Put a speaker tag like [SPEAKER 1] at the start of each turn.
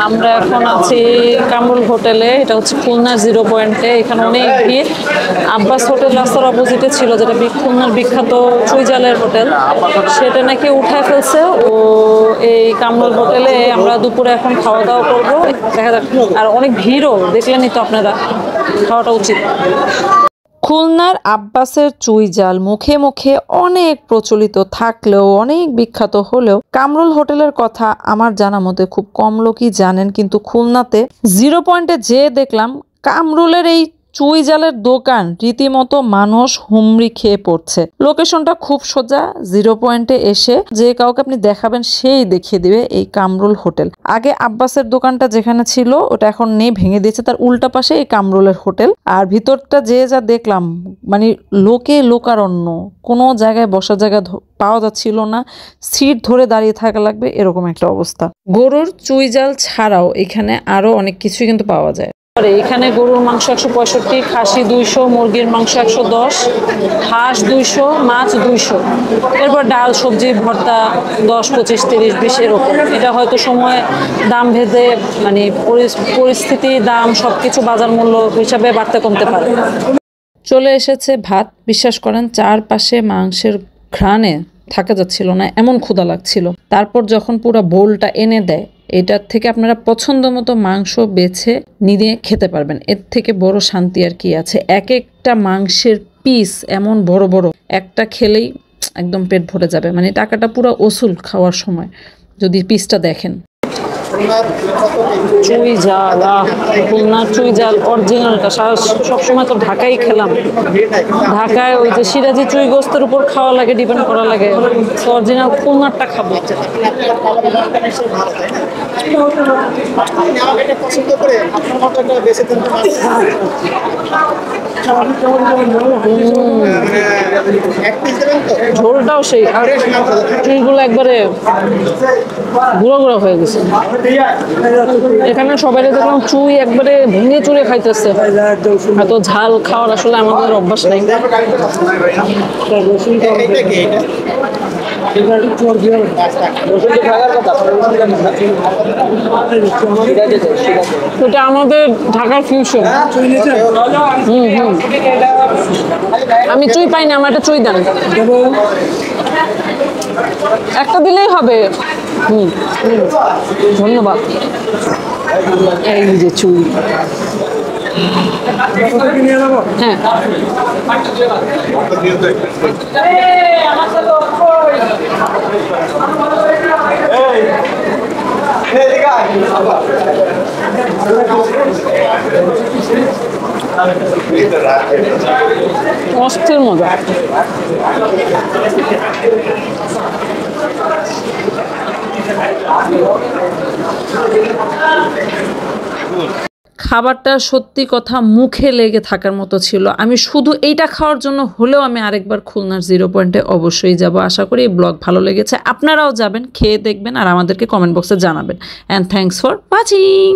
[SPEAKER 1] আমরা এখন আছি কামরুল হোটেলে, এটা হচ্ছে খুলনা 0 পয়েন্টে। এখানে অনেক ভিড়। আব্বাস হোটেল রাস্তার অপোজিটে ছিল, যেটা খুলনার বিখ্যাত চুইজালের হোটেল, সেটা নাকি উঠায় ফেলছে। ও এই কামরুল হোটেলে আমরা দুপুরে এখন খাওয়া দাওয়া করবো, দেখা যাক। আর অনেক ভিড়ও, দেখলেনই তো আপনারা, খাওয়াটা উচিত। খুলনার আব্বাসের চুইজাল মুখে মুখে অনেক প্রচলিত থাকলেও, অনেক বিখ্যাত হলেও, কামরুল হোটেলের কথা আমার জানা মতে খুব কম লোকই জানেন। কিন্তু খুলনাতে 0 পয়েন্টে যে দেখলাম কামরুলের এই চুইজালের দোকান রীতিমতো মানুষ হুমড়ি খেয়ে পড়ছে। লোকেশনটা খুব সোজা, 0 পয়েন্টে এসে যে কাউকে আপনি দেখাবেন সেই দেখিয়ে দিবে এই কামরুল হোটেল। আগে আব্বাসের দোকানটা যেখানে ছিল ওটা এখন নেই, ভেঙে দিয়েছে, তার উল্টা পাশে এই কামরুলের হোটেল। আর ভিতরটা যে যা দেখলাম, মানে লোকে লোকারণ্য, কোনো জায়গায় বসার জায়গা পাওয়া যাচ্ছিল না, সিট ধরে দাঁড়িয়ে থাকা লাগবে, এরকম একটা অবস্থা। গরুর চুইজাল ছাড়াও এখানে আরো অনেক কিছুই কিন্তু পাওয়া যায়। এখানে গরুর মাংস 165, খাসি 200, মুরগির মাংস 110, হাঁস 200, মাছ 200, এরপর ডাল, সবজি, ভর্তা 10, 25, 30, 20 এরকম। এটা হয়তো সময় দাম ভেদে, মানে পরিস্থিতি, দাম সবকিছু বাজার মূল্য হিসাবে বাড়তে কমতে পারে। চলে এসেছে ভাত। বিশ্বাস করেন চারপাশে মাংসের ঘ্রাণে থাকা যাচ্ছিল না, এমন ক্ষুধা লাগছিল। তারপর যখন পুরো বোলটা এনে দেয়, এটার থেকে আপনারা পছন্দ মতো মাংস বেছে নিয়ে খেতে পারবেন। এর থেকে বড় শান্তি আর কি আছে? এক একটা মাংসের পিস এমন বড় বড়, একটা খেলেই একদম পেট ভরে যাবে। মানে টাকাটা পুরো ওসুল খাওয়ার সময় যদি পিসটা দেখেন। চুইজাল, খুলনার চুইজাল অরিজিনালটা সবসময় তো ঢাকাই খেলাম। ঢাকায় ওই যে সিরাজি চুই গোস্তের উপর খাওয়া লাগে, ডিপেন্ড করা লাগে। অরিজিনাল খুলনারটা খাবো। ঝোলটাও সেই, আর চুইগুলো একবারে গুঁড়ো গুঁড়ো হয়ে গেছে। এখানে সবাই দেখলাম চুই একবারে ভেঙে চুরে খাইতেছে। এত ঝাল খাওয়ার আসলে আমাদের অভ্যাস নেই। এটা আমাদের ঢাকার ফিউশন। আমি চুই পাই না, আমার একটা চুই দেন। একটা দিলেই হবে। ধন্যবাদ। এই যে চুই, হ্যাঁ অস্থির মজা। খাবারটা সত্যি কথা মুখে লেগে থাকার মতো ছিল। আমি শুধু এইটা খাওয়ার জন্য হলেও আমি আরেকবার খুলনার 0 পয়েন্টে অবশ্যই যাব। আশা করি এই ব্লগ ভালো লেগেছে, আপনারাও যাবেন, খেয়ে দেখবেন আর আমাদেরকে কমেন্ট বক্সে জানাবেন। And thanks for watching.